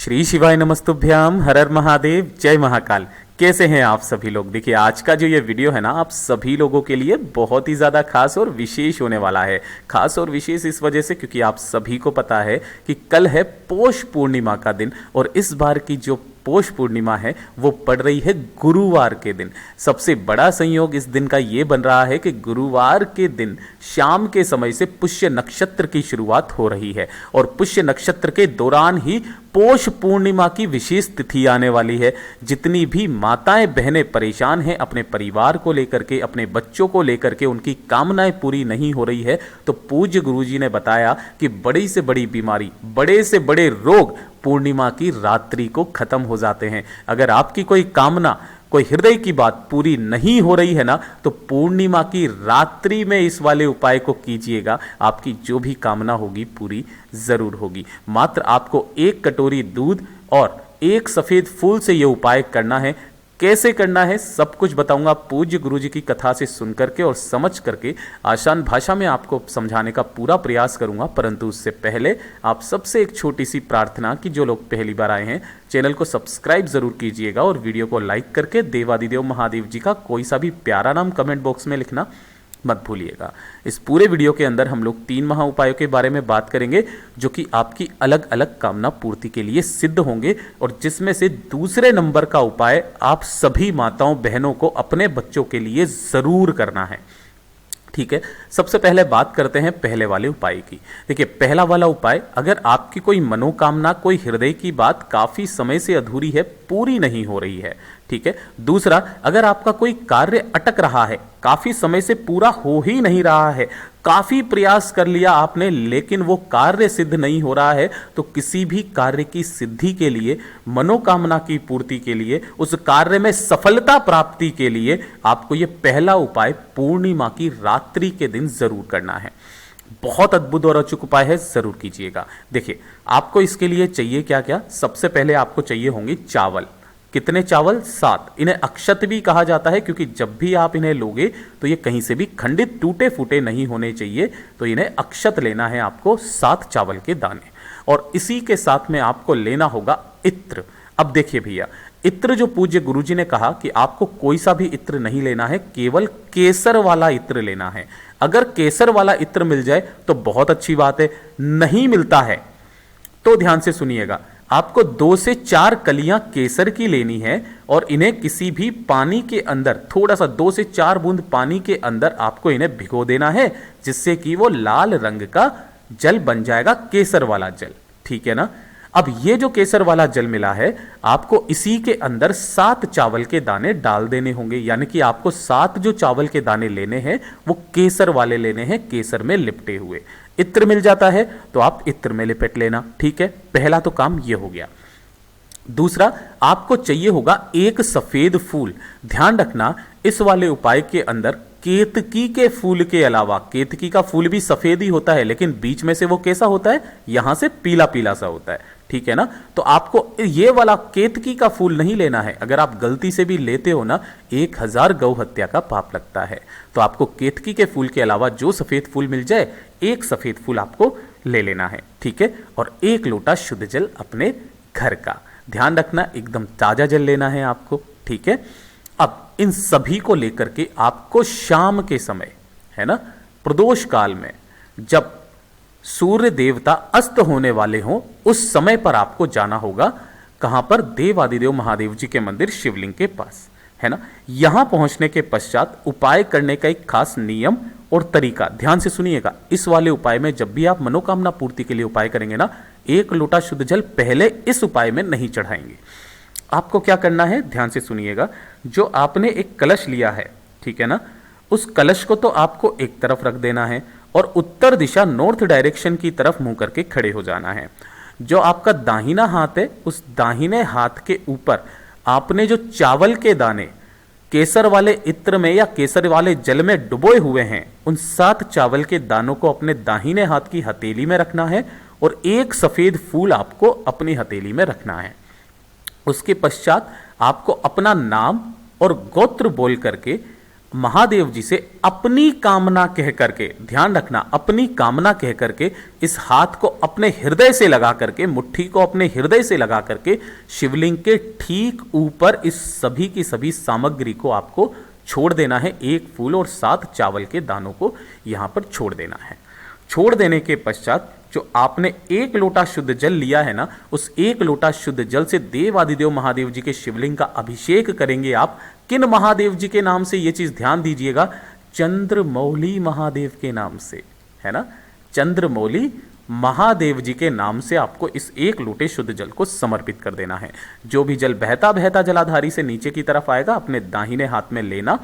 श्री शिवाय नमस्तुभ्याम, हर हर महादेव, जय महाकाल। कैसे हैं आप सभी लोग। देखिए आज का जो ये वीडियो है ना, आप सभी लोगों के लिए बहुत ही ज़्यादा खास और विशेष होने वाला है। खास और विशेष इस वजह से क्योंकि आप सभी को पता है कि कल है पौष पूर्णिमा का दिन और इस बार की जो पौष पूर्णिमा है वो पड़ रही है गुरुवार के दिन। सबसे बड़ा संयोग इस दिन का ये बन रहा है कि गुरुवार के दिन शाम के समय से पुष्य नक्षत्र की शुरुआत हो रही है और पुष्य नक्षत्र के दौरान ही पौष पूर्णिमा की विशेष तिथि आने वाली है। जितनी भी माताएं बहनें परेशान हैं अपने परिवार को लेकर के, अपने बच्चों को लेकर के, उनकी कामनाएं पूरी नहीं हो रही है, तो पूज्य गुरुजी ने बताया कि बड़ी से बड़ी बीमारी, बड़े से बड़े रोग पूर्णिमा की रात्रि को खत्म हो जाते हैं। अगर आपकी कोई कामना, कोई हृदय की बात पूरी नहीं हो रही है ना, तो पूर्णिमा की रात्रि में इस वाले उपाय को कीजिएगा। आपकी जो भी कामना होगी पूरी जरूर होगी। मात्र आपको 1 कटोरी दूध और 1 सफेद फूल से यह उपाय करना है। कैसे करना है सब कुछ बताऊंगा पूज्य गुरुजी की कथा से सुन करके और समझ करके आसान भाषा में आपको समझाने का पूरा प्रयास करूंगा। परंतु उससे पहले आप सबसे एक छोटी सी प्रार्थना कि जो लोग पहली बार आए हैं चैनल को सब्सक्राइब जरूर कीजिएगा और वीडियो को लाइक करके देवादिदेव महादेव जी का कोई सा भी प्यारा नाम कमेंट बॉक्स में लिखना मत भूलिएगा। इस पूरे वीडियो के अंदर हम लोग 3 महा उपायों के बारे में बात करेंगे जो कि आपकी अलग अलग कामना पूर्ति के लिए सिद्ध होंगे और जिसमें से दूसरे नंबर का उपाय आप सभी माताओं बहनों को अपने बच्चों के लिए जरूर करना है। ठीक है, सबसे पहले बात करते हैं पहले वाले उपाय की। देखिए पहला वाला उपाय, अगर आपकी कोई मनोकामना, कोई हृदय की बात काफी समय से अधूरी है, पूरी नहीं हो रही है, ठीक है। दूसरा, अगर आपका कोई कार्य अटक रहा है, काफी समय से पूरा हो ही नहीं रहा है, काफी प्रयास कर लिया आपने लेकिन वो कार्य सिद्ध नहीं हो रहा है, तो किसी भी कार्य की सिद्धि के लिए, मनोकामना की पूर्ति के लिए, उस कार्य में सफलता प्राप्ति के लिए आपको ये पहला उपाय पूर्णिमा की रात्रि के दिन जरूर करना है। बहुत अद्भुत और अचूक उपाय है, जरूर कीजिएगा। देखिए आपको इसके लिए चाहिए क्या क्या। सबसे पहले आपको चाहिए होंगे चावल। कितने चावल? 7। इन्हें अक्षत भी कहा जाता है क्योंकि जब भी आप इन्हें लोगे तो ये कहीं से भी खंडित टूटे फूटे नहीं होने चाहिए, तो इन्हें अक्षत लेना है आपको 7 चावल के दाने। और इसी के साथ में आपको लेना होगा इत्र। अब देखिए भैया, इत्र जो पूज्य गुरुजी ने कहा कि आपको कोई सा भी इत्र नहीं लेना है, केवल केसर वाला इत्र लेना है। अगर केसर वाला इत्र मिल जाए तो बहुत अच्छी बात है, नहीं मिलता है तो ध्यान से सुनिएगा, आपको 2 से 4 कलियां केसर की लेनी है और इन्हें किसी भी पानी के अंदर, थोड़ा सा 2 से 4 बूंद पानी के अंदर आपको इन्हें भिगो देना है, जिससे कि वो लाल रंग का जल बन जाएगा, केसर वाला जल। ठीक है ना। अब ये जो केसर वाला जल मिला है, आपको इसी के अंदर 7 चावल के दाने डाल देने होंगे, यानी कि आपको 7 जो चावल के दाने लेने हैं वो केसर वाले लेने हैं, केसर में लिपटे हुए। इत्र मिल जाता है तो आप इत्र में लिपट लेना। ठीक है, पहला तो काम ये हो गया। दूसरा, आपको चाहिए होगा 1 सफेद फूल। ध्यान रखना इस वाले उपाय के अंदर केतकी के फूल के अलावा, केतकी का फूल भी सफेद ही होता है लेकिन बीच में से वो कैसा होता है, यहां से पीला पीला सा होता है। ठीक है ना। तो आपको ये वाला केतकी का फूल नहीं लेना है। अगर आप गलती से भी लेते हो ना, 1000 गौ हत्या का पाप लगता है। तो आपको केतकी के फूल के अलावा जो सफेद फूल मिल जाए, 1 सफेद फूल आपको ले लेना है। ठीक है। और 1 लोटा शुद्ध जल अपने घर का, ध्यान रखना एकदम ताजा जल लेना है आपको। ठीक है। अब इन सभी को लेकर के आपको शाम के समय, है ना, प्रदोष काल में, जब सूर्य देवता अस्त होने वाले हों, उस समय पर आपको जाना होगा। कहां पर? देवादिदेव महादेव जी के मंदिर शिवलिंग के पास, है ना। यहां पहुंचने के पश्चात उपाय करने का एक खास नियम और तरीका ध्यान से सुनिएगा। इस वाले उपाय में जब भी आप मनोकामना पूर्ति के लिए उपाय करेंगे ना, 1 लोटा शुद्ध जल पहले इस उपाय में नहीं चढ़ाएंगे। आपको क्या करना है, ध्यान से सुनिएगा। जो आपने एक कलश लिया है, ठीक है ना, उस कलश को तो आपको एक तरफ रख देना है और उत्तर दिशा, नॉर्थ डायरेक्शन की तरफ मुंह करके खड़े हो जाना है। जो आपका दाहिना हाथ है, उस दाहिने हाथ के ऊपर आपने जो चावल के दाने केसर वाले इत्र में या केसर वाले जल में डुबोए हुए हैं, उन 7 चावल के दानों को अपने दाहिने हाथ की हथेली में रखना है और 1 सफेद फूल आपको अपनी हथेली में रखना है। उसके पश्चात आपको अपना नाम और गोत्र बोल करके महादेव जी से अपनी कामना कह करके, ध्यान रखना, अपनी कामना कह करके इस हाथ को अपने हृदय से लगा करके, मुट्ठी को अपने हृदय से लगा करके शिवलिंग के ठीक ऊपर इस सभी की सभी सामग्री को आपको छोड़ देना है। एक फूल और 7 चावल के दानों को यहां पर छोड़ देना है। छोड़ देने के पश्चात जो आपने 1 लोटा शुद्ध जल लिया है ना, उस 1 लोटा शुद्ध जल से देवादिदेव महादेव जी के शिवलिंग का अभिषेक करेंगे आप। किन महादेव जी के नाम से, ये चीज ध्यान दीजिएगा, चंद्रमौली महादेव के नाम से, है ना, चंद्रमौली महादेव जी के नाम से आपको इस 1 लोटे शुद्ध जल को समर्पित कर देना है। जो भी जल बहता बहता जलाधारी से नीचे की तरफ आएगा, अपने दाहिने हाथ में लेना,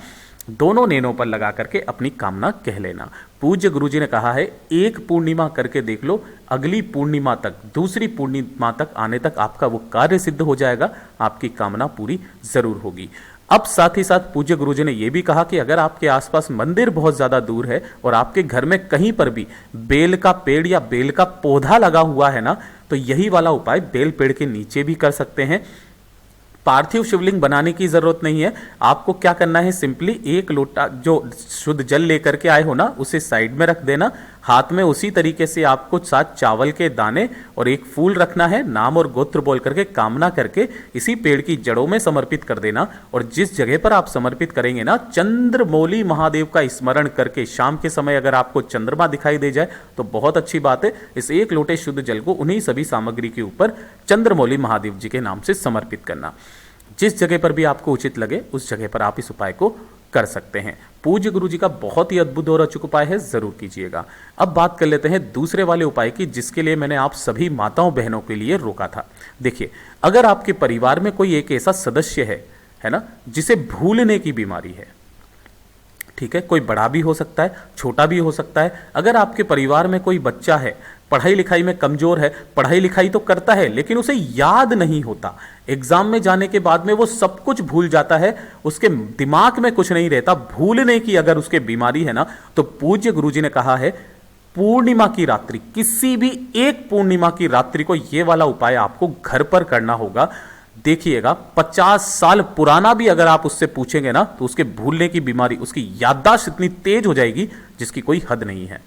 दोनों नैनों पर लगा करके अपनी कामना कह लेना। पूज्य गुरुजी ने कहा है, एक पूर्णिमा करके देख लो, अगली पूर्णिमा तक, दूसरी पूर्णिमा तक आने तक आपका वो कार्य सिद्ध हो जाएगा, आपकी कामना पूरी जरूर होगी। अब साथ ही साथ पूज्य गुरुजी ने यह भी कहा कि अगर आपके आसपास मंदिर बहुत ज्यादा दूर है और आपके घर में कहीं पर भी बेल का पेड़ या बेल का पौधा लगा हुआ है ना, तो यही वाला उपाय बेल पेड़ के नीचे भी कर सकते हैं। पार्थिव शिवलिंग बनाने की जरूरत नहीं है। आपको क्या करना है, सिंपली 1 लोटा जो शुद्ध जल लेकर के आए हो ना, उसे साइड में रख देना। हाथ में उसी तरीके से आपको 7 चावल के दाने और 1 फूल रखना है। नाम और गोत्र बोल करके कामना करके इसी पेड़ की जड़ों में समर्पित कर देना। और जिस जगह पर आप समर्पित करेंगे ना, चंद्रमौली महादेव का स्मरण करके, शाम के समय अगर आपको चंद्रमा दिखाई दे जाए तो बहुत अच्छी बात है। इस 1 लोटे शुद्ध जल को उन्हीं सभी सामग्री के ऊपर चंद्रमौली महादेव जी के नाम से समर्पित करना। जिस जगह पर भी आपको उचित लगे उस जगह पर आप इस उपाय को कर सकते हैं। पूज्य गुरु जी का बहुत ही अद्भुत और अचूक उपाय है, जरूर कीजिएगा। अब बात कर लेते हैं दूसरे वाले उपाय की, जिसके लिए मैंने आप सभी माताओं बहनों के लिए रोका था। देखिए, अगर आपके परिवार में कोई एक ऐसा सदस्य है ना, जिसे भूलने की बीमारी है, ठीक है, कोई बड़ा भी हो सकता है, छोटा भी हो सकता है। अगर आपके परिवार में कोई बच्चा है, पढ़ाई लिखाई में कमजोर है, पढ़ाई लिखाई तो करता है लेकिन उसे याद नहीं होता, एग्जाम में जाने के बाद में वो सब कुछ भूल जाता है, उसके दिमाग में कुछ नहीं रहता, भूलने की अगर उसके बीमारी है ना, तो पूज्य गुरुजी ने कहा है, पूर्णिमा की रात्रि, किसी भी एक पूर्णिमा की रात्रि को ये वाला उपाय आपको घर पर करना होगा। देखिएगा, 50 साल पुराना भी अगर आप उससे पूछेंगे ना, तो उसके भूलने की बीमारी, उसकी याददाश्त इतनी तेज हो जाएगी जिसकी कोई हद नहीं है।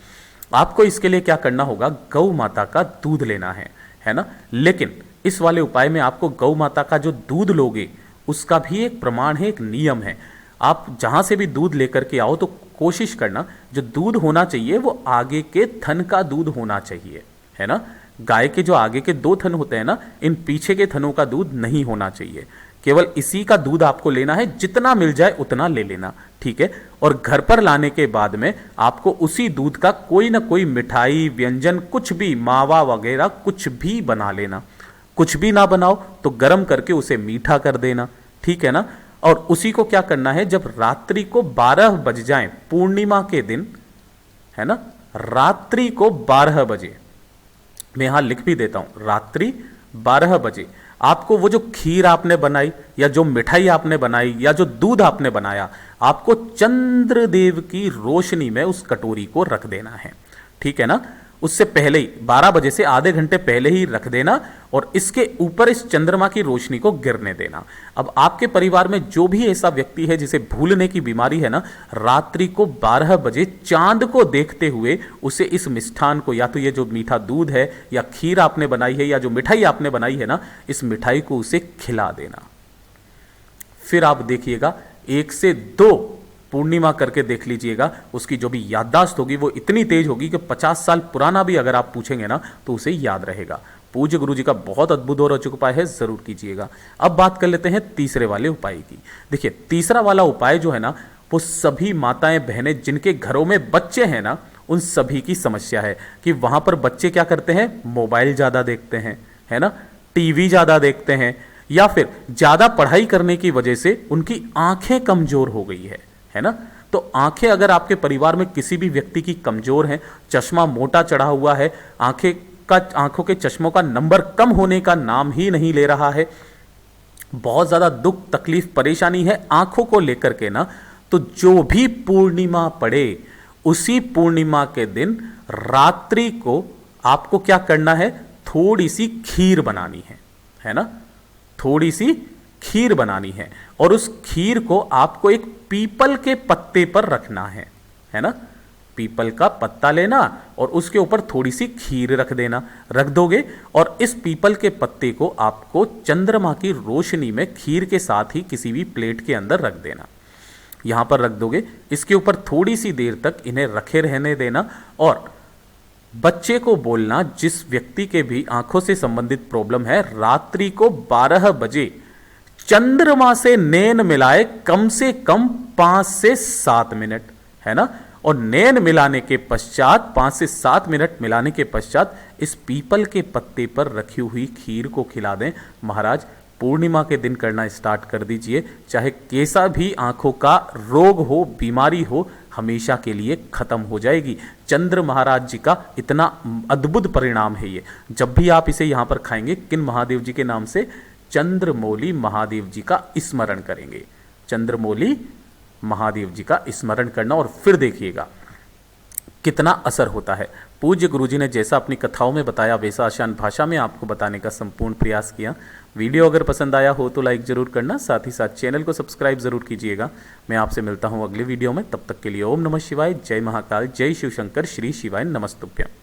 आपको इसके लिए क्या करना होगा, गौ माता का दूध लेना है ना। लेकिन इस वाले उपाय में आपको गौ माता का जो दूध लोगे उसका भी एक प्रमाण है, एक नियम है। आप जहां से भी दूध लेकर के आओ तो कोशिश करना जो दूध होना चाहिए वो आगे के थन का दूध होना चाहिए, है ना। गाय के जो आगे के 2 थन होते हैं ना, इन पीछे के थनों का दूध नहीं होना चाहिए। केवल इसी का दूध आपको लेना है, जितना मिल जाए उतना ले लेना, ठीक है। और घर पर लाने के बाद में आपको उसी दूध का कोई ना कोई मिठाई, व्यंजन, कुछ भी, मावा वगैरह कुछ भी बना लेना। कुछ भी ना बनाओ तो गर्म करके उसे मीठा कर देना, ठीक है ना। और उसी को क्या करना है, जब रात्रि को 12 बज जाए, पूर्णिमा के दिन, है ना, रात्रि को 12 बजे, मैं यहां लिख भी देता हूं, रात्रि 12 बजे आपको वो जो खीर आपने बनाई या जो मिठाई आपने बनाई या जो दूध आपने बनाया, आपको चंद्रदेव की रोशनी में उस कटोरी को रख देना है, ठीक है ना। उससे पहले ही 12 बजे से आधे घंटे पहले ही रख देना और इसके ऊपर इस चंद्रमा की रोशनी को गिरने देना। अब आपके परिवार में जो भी ऐसा व्यक्ति है जिसे भूलने की बीमारी है ना, रात्रि को 12 बजे चांद को देखते हुए उसे इस मिष्ठान को, या तो ये जो मीठा दूध है या खीर आपने बनाई है या जो मिठाई आपने बनाई है ना, इस मिठाई को उसे खिला देना। फिर आप देखिएगा 1 से 2 पूर्णिमा करके देख लीजिएगा, उसकी जो भी याददाश्त होगी वो इतनी तेज होगी कि 50 साल पुराना भी अगर आप पूछेंगे ना तो उसे याद रहेगा। पूज्य गुरु जी का बहुत अद्भुत और अचूक उपाय है, जरूर कीजिएगा। अब बात कर लेते हैं तीसरे वाले उपाय की। देखिए, तीसरा वाला उपाय जो है ना, वो सभी माताएं बहनें जिनके घरों में बच्चे हैं ना, उन सभी की समस्या है कि वहां पर बच्चे क्या करते हैं, मोबाइल ज्यादा देखते हैं, है ना, टीवी ज्यादा देखते हैं, या फिर ज्यादा पढ़ाई करने की वजह से उनकी आंखें कमजोर हो गई है ना। तो आंखें अगर आपके परिवार में किसी भी व्यक्ति की कमजोर हैं, चश्मा मोटा चढ़ा हुआ है, आंखों के चश्मों का नंबर कम होने का नाम ही नहीं ले रहा है, बहुत ज्यादा दुख, तकलीफ, परेशानी है आंखों को लेकर के ना, तो जो भी पूर्णिमा पड़े उसी पूर्णिमा के दिन रात्रि को आपको क्या करना है, थोड़ी सी खीर बनानी है ना, थोड़ी सी खीर बनानी है और उस खीर को आपको एक पीपल के पत्ते पर रखना है ना। पीपल का पत्ता लेना और उसके ऊपर थोड़ी सी खीर रख देना, रख दोगे और इस पीपल के पत्ते को आपको चंद्रमा की रोशनी में खीर के साथ ही किसी भी प्लेट के अंदर रख देना। यहां पर रख दोगे, इसके ऊपर थोड़ी सी देर तक इन्हें रखे रहने देना और बच्चे को बोलना, जिस व्यक्ति के भी आंखों से संबंधित प्रॉब्लम है, रात्रि को 12 बजे चंद्रमा से नैन मिलाए कम से कम 5 से 7 मिनट, है ना। और नैन मिलाने के पश्चात 5 से 7 मिनट मिलाने के पश्चात इस पीपल के पत्ते पर रखी हुई खीर को खिला दें। महाराज पूर्णिमा के दिन करना स्टार्ट कर दीजिए, चाहे कैसा भी आंखों का रोग हो, बीमारी हो, हमेशा के लिए खत्म हो जाएगी। चंद्र महाराज जी का इतना अद्भुत परिणाम है ये। जब भी आप इसे यहां पर खाएंगे, किन महादेव जी के नाम से? चंद्रमौली महादेव जी का स्मरण करेंगे। चंद्रमौली महादेव जी का स्मरण करना और फिर देखिएगा कितना असर होता है। पूज्य गुरुजी ने जैसा अपनी कथाओं में बताया वैसा आसान भाषा में आपको बताने का संपूर्ण प्रयास किया। वीडियो अगर पसंद आया हो तो लाइक जरूर करना, साथ ही साथ चैनल को सब्सक्राइब जरूर कीजिएगा। मैं आपसे मिलता हूं अगले वीडियो में, तब तक के लिए ओम नमः शिवाय, जय महाकाल, जय शिव शंकर, श्री शिवाय नमस्तुभ्यं।